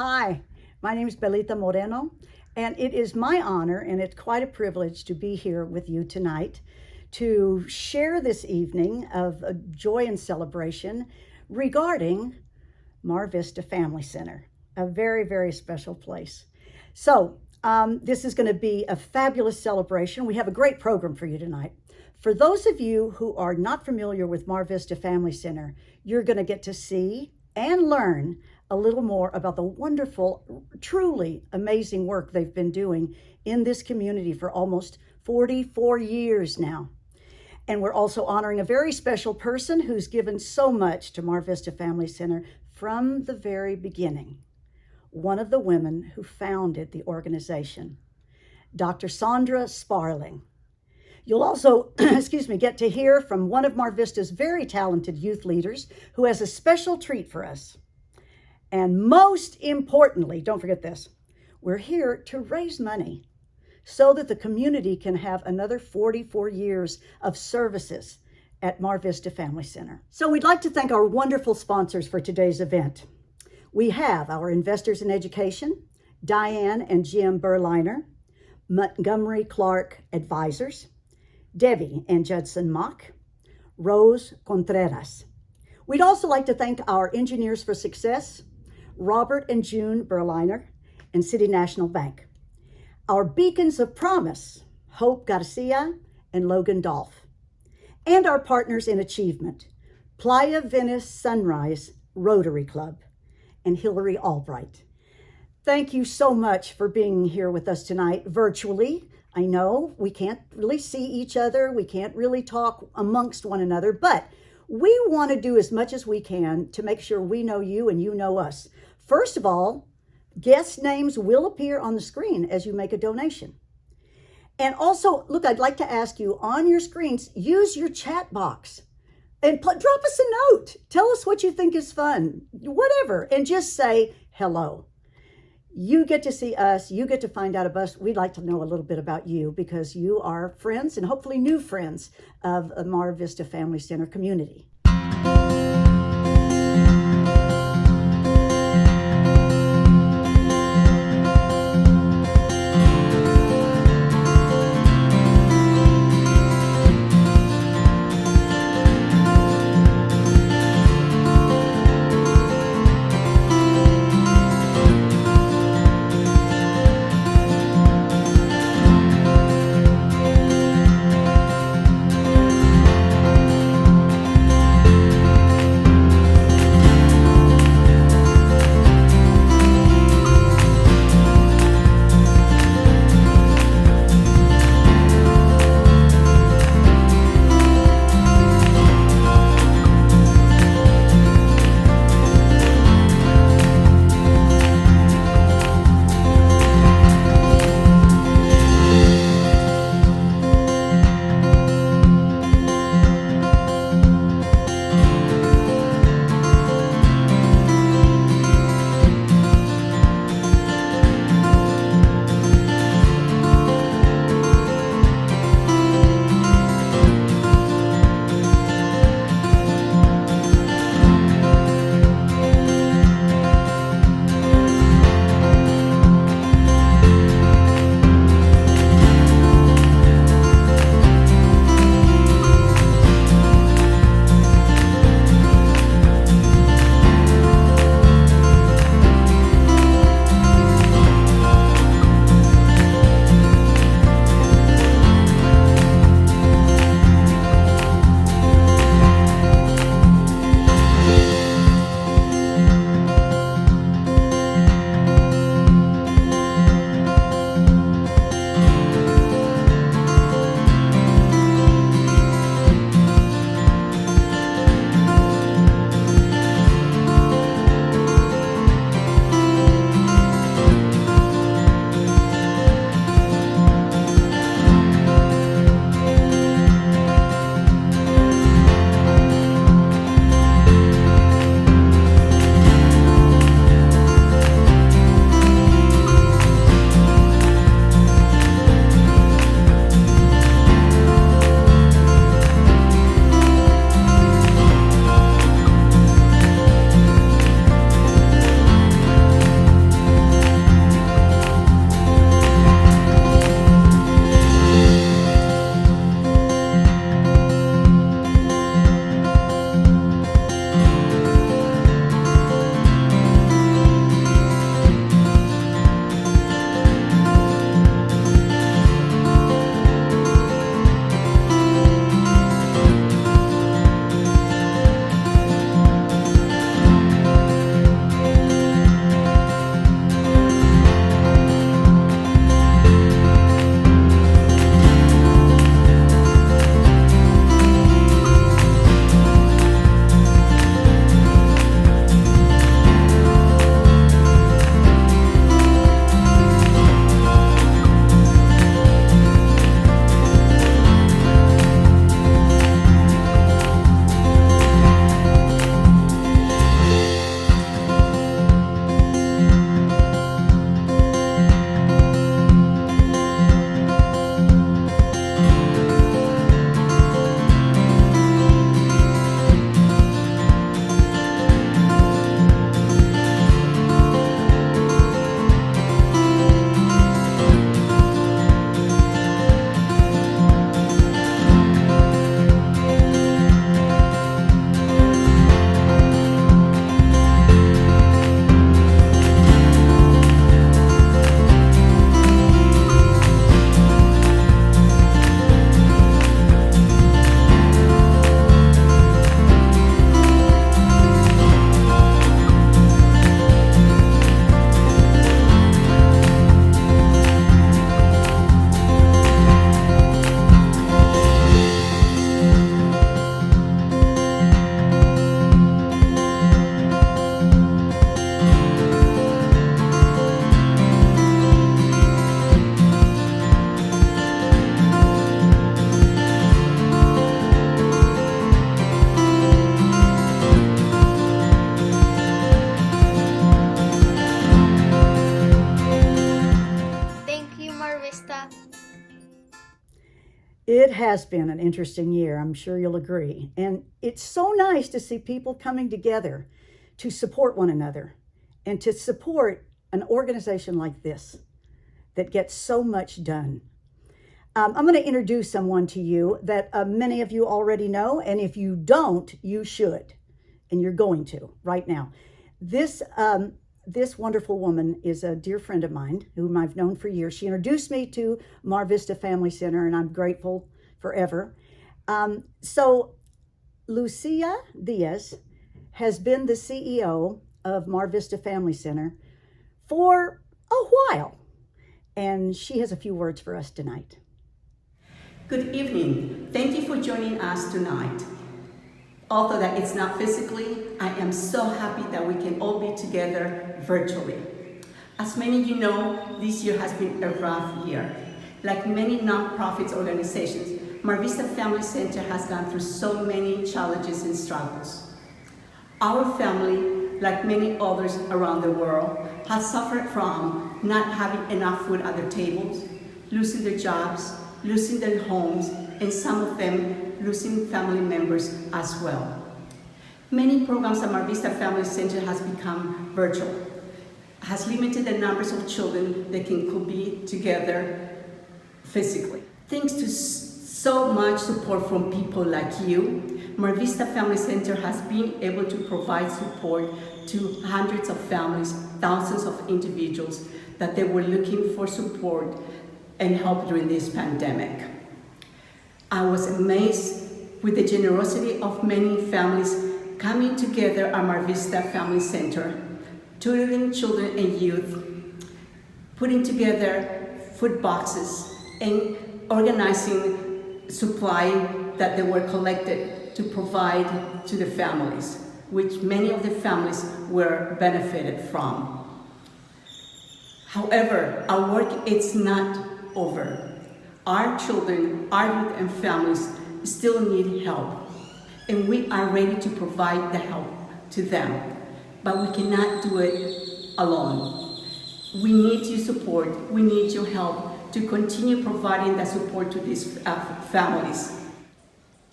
Hi, my name is Belita Moreno, and it is my honor and it's quite a privilege to be here with you tonight to share this evening of joy and celebration regarding Mar Vista Family Center, a very, very special place. So this is going to be a fabulous celebration. We have a great program for you tonight. For those of you who are not familiar with Mar Vista Family Center, you're going to get to see and learn a little more about the wonderful, truly amazing work they've been doing in this community for almost 44 years now. And we're also honoring a very special person who's given so much to Mar Vista Family Center from the very beginning. One of the women who founded the organization, Dr. Sandra Sparling. You'll also, get to hear from one of Mar Vista's very talented youth leaders who has a special treat for us. And most importantly, don't forget this, we're here to raise money so that the community can have another 44 years of services at Mar Vista Family Center. So we'd like to thank our wonderful sponsors for today's event. We have our Investors in Education, Diane and Jim Berliner, Montgomery Clark Advisors, Debbie and Judson Mock, Rose Contreras. We'd also like to thank our Engineers for Success, Robert and June Berliner, and City National Bank. Our Beacons of Promise, Hope Garcia and Logan Dolph. And our partners in achievement, Playa Venice Sunrise Rotary Club and Hillary Albright. Thank you so much for being here with us tonight virtually. I know we can't really see each other. We can't really talk amongst one another, but we want to do as much as we can to make sure we know you and you know us. First of all, guest names will appear on the screen as you make a donation. And also, look, I'd like to ask you on your screens, use your chat box and drop us a note. Tell us what you think is fun, whatever, and just say hello. You get to see us, you get to find out about us. We'd like to know a little bit about you because you are friends and hopefully new friends of the Mar Vista Family Center community. It has been an interesting year, I'm sure you'll agree. And it's so nice to see people coming together to support one another and to support an organization like this that gets so much done. I'm going to introduce someone to you that many of you already know, and if you don't, you should, and you're going to right now. This wonderful woman is a dear friend of mine whom I've known for years. She introduced me to Mar Vista Family Center, and I'm grateful forever. So Lucia Diaz has been the CEO of Mar Vista Family Center for a while, and she has a few words for us tonight. Good evening. Thank you for joining us tonight. Although that it's not physically, I am so happy that we can all be together virtually. As many of you know, this year has been a rough year. Like many nonprofit organizations, Mar Vista Family Center has gone through so many challenges and struggles. Our family, like many others around the world, has suffered from not having enough food at their tables, losing their jobs, losing their homes, and some of them losing family members as well. Many programs at Mar Vista Family Center has become virtual, has limited the numbers of children that could be together physically. Thanks to so much support from people like you, Mar Vista Family Center has been able to provide support to hundreds of families, thousands of individuals that they were looking for support and help during this pandemic. I was amazed with the generosity of many families coming together at Mar Vista Family Center, tutoring children and youth, putting together food boxes, and organizing supply that they were collected to provide to the families, which many of the families were benefited from. However, our work is not over. Our children, our youth and families still need help, and we are ready to provide the help to them, but we cannot do it alone. We need your support, we need your help to continue providing that support to these families.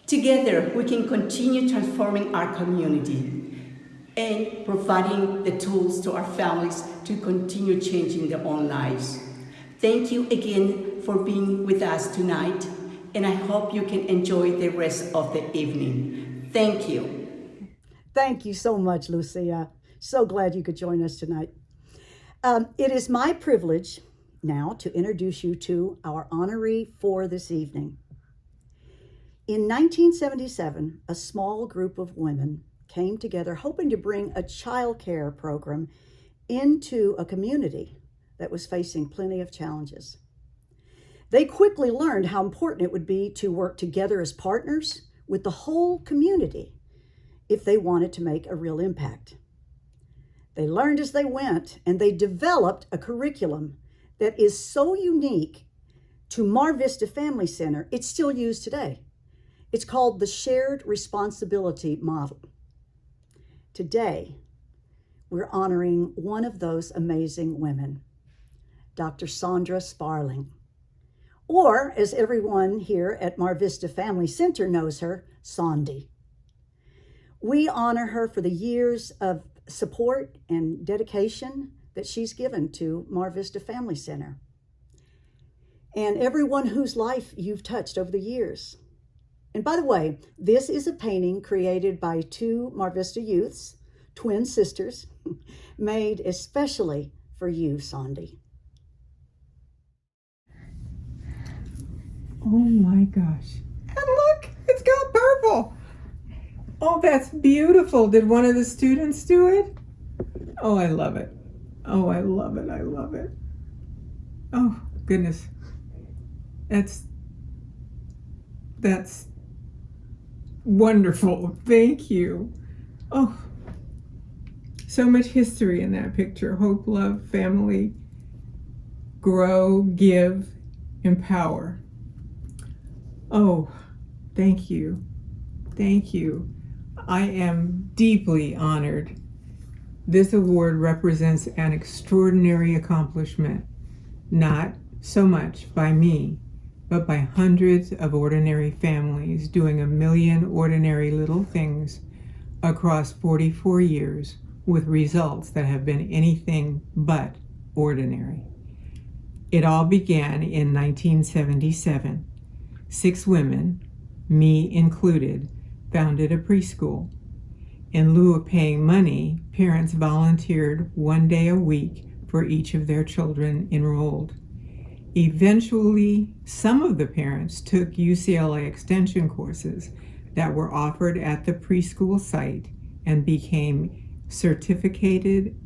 Together, we can continue transforming our community and providing the tools to our families to continue changing their own lives. Thank you again for being with us tonight, and I hope you can enjoy the rest of the evening. Thank you. Thank you so much, Lucia. So glad you could join us tonight. It is my privilege now to introduce you to our honoree for this evening. In 1977, a small group of women came together hoping to bring a child care program into a community that was facing plenty of challenges. They quickly learned how important it would be to work together as partners with the whole community if they wanted to make a real impact. They learned as they went, and they developed a curriculum that is so unique to Mar Vista Family Center, it's still used today. It's called the Shared Responsibility Model. Today, we're honoring one of those amazing women, Dr. Sandra Sparling, or as everyone here at Mar Vista Family Center knows her, Sandy. We honor her for the years of support and dedication that she's given to Mar Vista Family Center, and everyone whose life you've touched over the years. And by the way, this is a painting created by two Mar Vista youths, twin sisters, made especially for you, Sandy. Oh my gosh. And look, it's got purple. Oh, that's beautiful. Did one of the students do it? Oh, I love it. Oh, I love it. I love it. Oh, goodness. That's wonderful. Thank you. Oh, so much history in that picture. Hope, love, family, grow, give, empower. Oh, thank you. Thank you. I am deeply honored. This award represents an extraordinary accomplishment, not so much by me, but by hundreds of ordinary families doing a million ordinary little things across 44 years with results that have been anything but ordinary. It all began in 1977. 6 women, me included, founded a preschool. In lieu of paying money, parents volunteered 1 day a week for each of their children enrolled. Eventually, some of the parents took UCLA extension courses that were offered at the preschool site and became certificated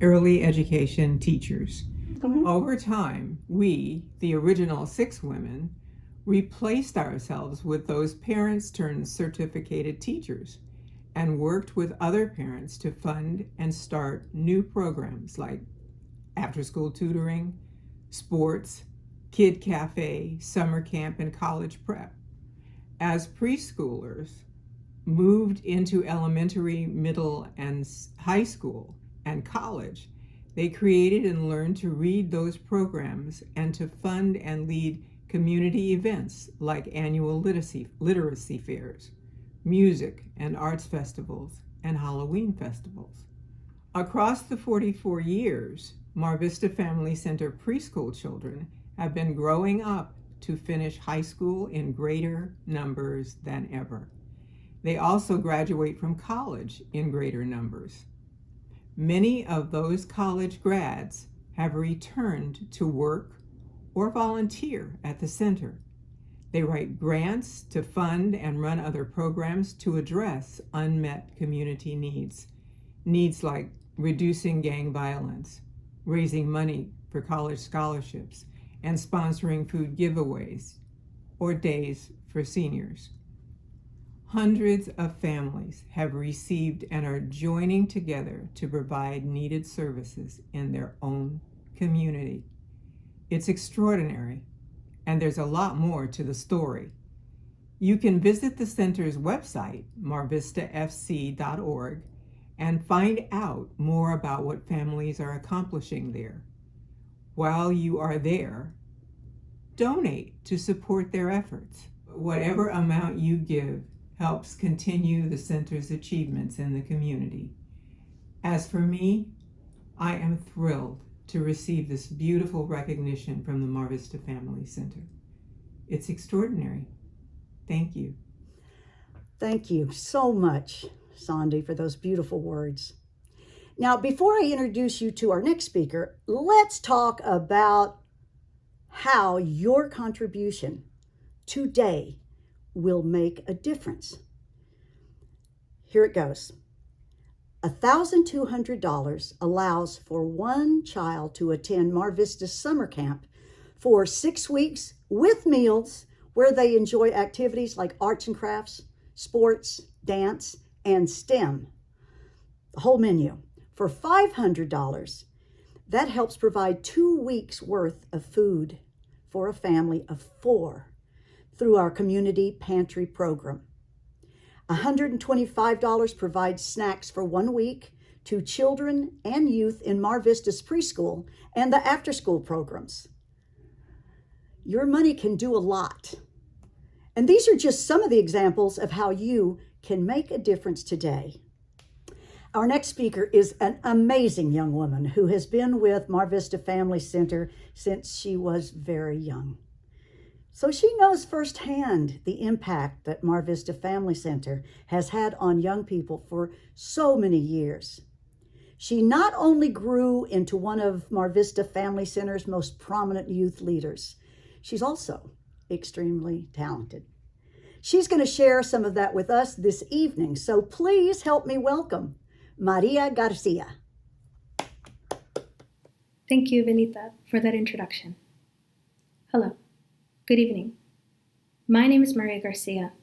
early education teachers. Over time, we, the original 6 women, replaced ourselves with those parents turned certificated teachers and worked with other parents to fund and start new programs like after-school tutoring, sports, kid cafe, summer camp, and college prep. As preschoolers moved into elementary, middle, and high school and college, they created and learned to read those programs and to fund and lead community events like annual literacy fairs, music and arts festivals, and Halloween festivals. Across the 44 years, Mar Vista Family Center preschool children have been growing up to finish high school in greater numbers than ever. They also graduate from college in greater numbers. Many of those college grads have returned to work or volunteer at the center. They write grants to fund and run other programs to address unmet community needs like reducing gang violence, raising money for college scholarships, and sponsoring food giveaways or days for seniors. Hundreds of families have received and are joining together to provide needed services in their own community. It's extraordinary, and there's a lot more to the story. You can visit the center's website, marvistafc.org, and find out more about what families are accomplishing there. While you are there, donate to support their efforts. Whatever amount you give helps continue the center's achievements in the community. As for me, I am thrilled to receive this beautiful recognition from the Mar Vista Family Center. It's extraordinary. Thank you. Thank you so much, Sandy, for those beautiful words. Now, before I introduce you to our next speaker, let's talk about how your contribution today will make a difference. Here it goes. $1,200 allows for one child to attend Mar Vista summer camp for 6 weeks with meals where they enjoy activities like arts and crafts, sports, dance, and STEM. The whole menu. For $500, that helps provide 2 weeks worth of food for a family of 4 through our community pantry program. $125 provides snacks for 1 week to children and youth in Mar Vista's preschool and the after-school programs. Your money can do a lot. And these are just some of the examples of how you can make a difference today. Our next speaker is an amazing young woman who has been with Mar Vista Family Center since she was very young. So she knows firsthand the impact that Mar Vista Family Center has had on young people for so many years. She not only grew into one of Mar Vista Family Center's most prominent youth leaders, she's also extremely talented. She's going to share some of that with us this evening. So please help me welcome Maria Garcia. Thank you, Benita, for that introduction. Hello. Good evening. My name is Maria Garcia.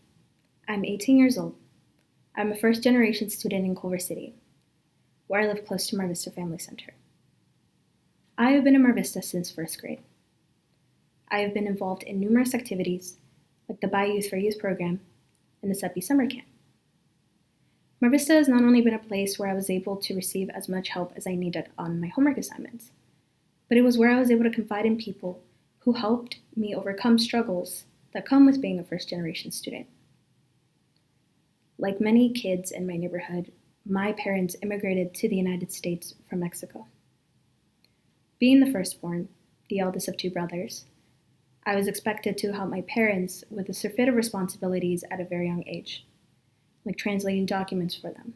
I'm 18 years old. I'm a first-generation student in Culver City, where I live close to Mar Vista Family Center. I have been in Mar Vista since first grade. I have been involved in numerous activities, like the Bayou Youth for Youth program and the SEPI summer camp. Mar Vista has not only been a place where I was able to receive as much help as I needed on my homework assignments, but it was where I was able to confide in people who who helped me overcome struggles that come with being a first-generation student. Like many kids in my neighborhood, my parents immigrated to the United States from Mexico. Being the firstborn, the eldest of two brothers, I was expected to help my parents with a surfeit of responsibilities at a very young age, like translating documents for them,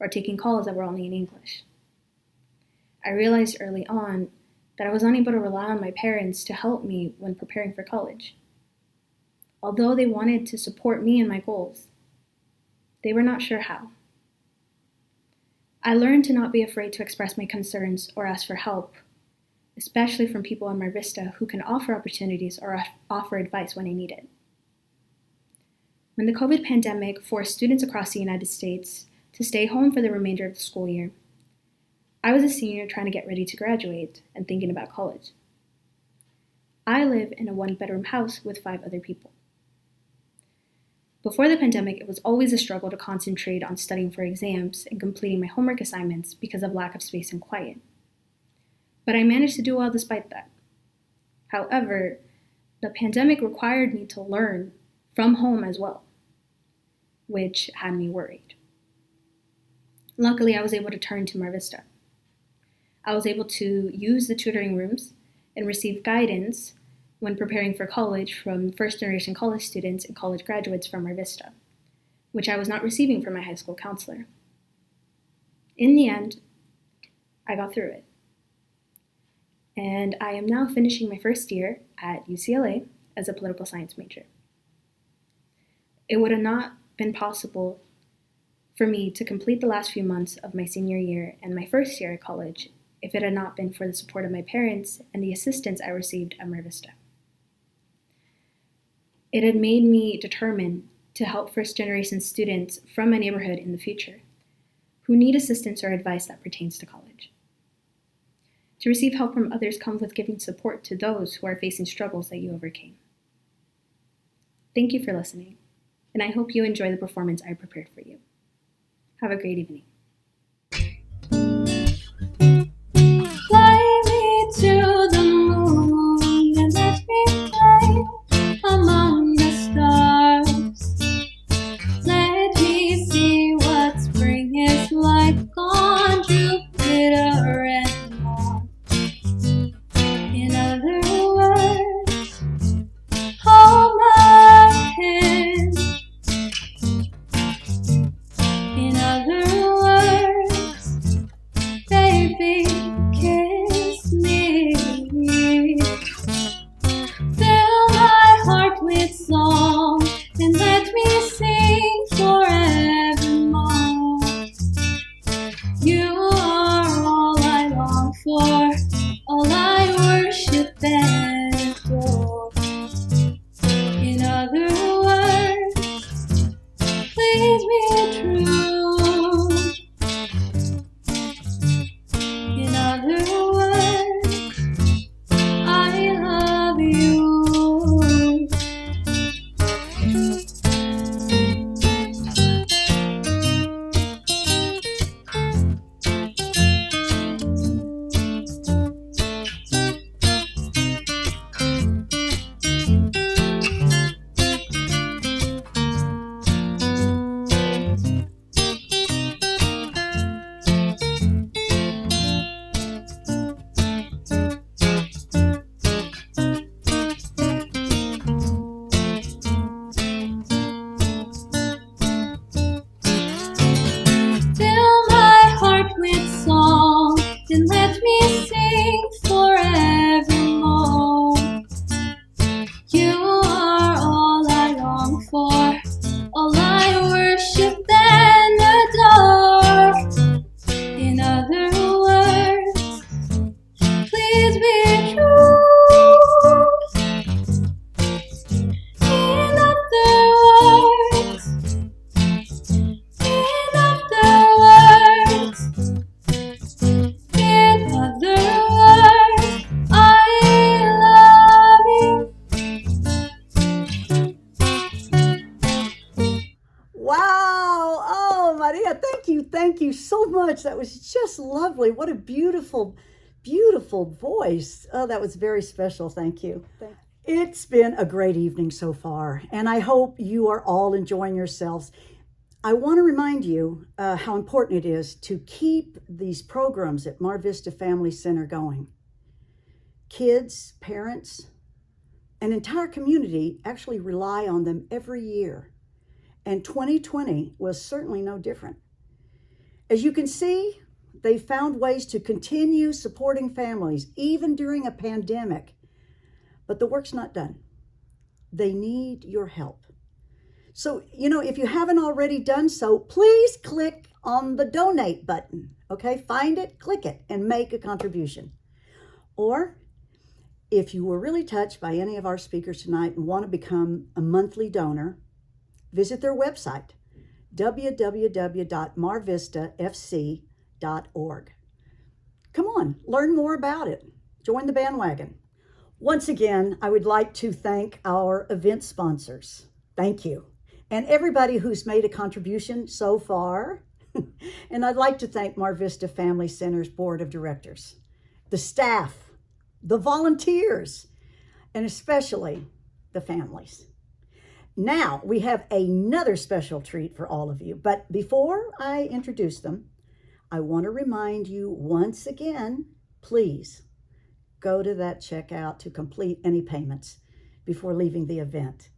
or taking calls that were only in English. I realized early on that I was unable to rely on my parents to help me when preparing for college. Although they wanted to support me in my goals, they were not sure how. I learned to not be afraid to express my concerns or ask for help, especially from people in Mar Vista who can offer opportunities or offer advice when I need it. When the COVID pandemic forced students across the United States to stay home for the remainder of the school year, I was a senior trying to get ready to graduate and thinking about college. I live in a one-bedroom house with 5 other people. Before the pandemic, it was always a struggle to concentrate on studying for exams and completing my homework assignments because of lack of space and quiet. But I managed to do well despite that. However, the pandemic required me to learn from home as well, which had me worried. Luckily, I was able to turn to Mar Vista. I was able to use the tutoring rooms and receive guidance when preparing for college from first-generation college students and college graduates from Mar Vista, which I was not receiving from my high school counselor. In the end, I got through it. And I am now finishing my first year at UCLA as a political science major. It would have not been possible for me to complete the last few months of my senior year and my first year at college if it had not been for the support of my parents and the assistance I received at Mar Vista. It had made me determined to help first-generation students from my neighborhood in the future who need assistance or advice that pertains to college. To receive help from others comes with giving support to those who are facing struggles that you overcame. Thank you for listening, and I hope you enjoy the performance I prepared for you. Have a great evening. Fly me to the moon and let me play among the stars. Let me see what spring is like on Jupiter and Mars. In other words, hold my hand. In other words, baby, kiss me. Fill my heart with song and let me sing forevermore. You are all I long for, all I worship and adore. In other words, please be true. In other words, I love you. Fill my heart with song and let me sing forevermore. You are all I long for, all I worship and adore. In other words, please be true. In other words, in other words, in other words, I love you. Wow. Oh, Maria, thank you so much. That was just lovely. What a beautiful Beautiful voice. Oh, that was very special. Thank you. It's been a great evening so far, and I hope you are all enjoying yourselves. I want to remind you how important it is to keep these programs at Mar Vista Family Center going. Kids, parents, an entire community actually rely on them every year, and 2020 was certainly no different. As you can see, they found ways to continue supporting families even during a pandemic, but the work's not done. They need your help. So, if you haven't already done so, please click on the donate button, okay? Find it, click it, and make a contribution. Or if you were really touched by any of our speakers tonight and want to become a monthly donor, visit their website, www.marvistafc.org. Come on, learn more about it. Join the bandwagon. Once again, I would like to thank our event sponsors. Thank you. And everybody who's made a contribution so far. And I'd like to thank Mar Vista Family Center's Board of Directors, the staff, the volunteers, and especially the families. Now we have another special treat for all of you. But before I introduce them, I want to remind you once again, please go to that checkout to complete any payments before leaving the event.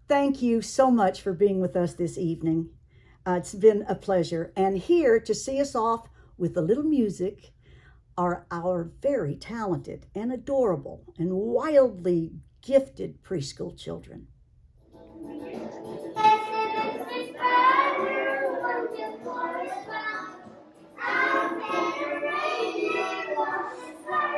Thank you so much for being with us this evening. It's been a pleasure. And here to see us off with a little music are our very talented and adorable and wildly gifted preschool children. Out there, reindeer walking by.